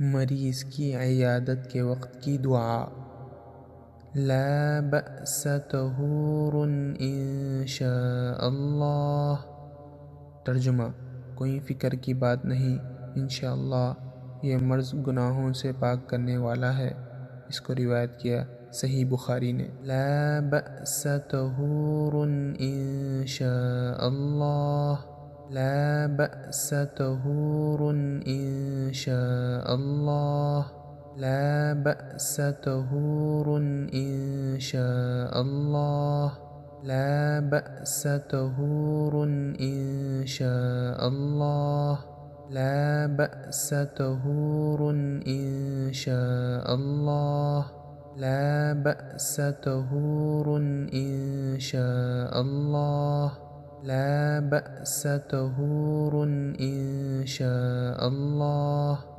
मरीज़ की इयादत के वक्त की दुआ। ला बअस तहूरुन इंशाअल्लाह। तर्जुमा, कोई फ़िक्र की बात नहीं, इंशाअल्लाह ये मर्ज़ गुनाहों से पाक करने वाला है। इसको रिवायत किया सही बुखारी ने। ला बअस तहूरुन इंशाअल्लाह। ला बअस तहूरुन इंशाअल्लाह। ला बअस तहूरुन इंशाअल्लाह। ला बअस तहूरुन इंशाअल्लाह। ला बअस तहूरुन इंशाअल्लाह। ला बअस तहूरुन इंशाअल्लाह। ला बअस तहूरुन इंशाअल्लाह।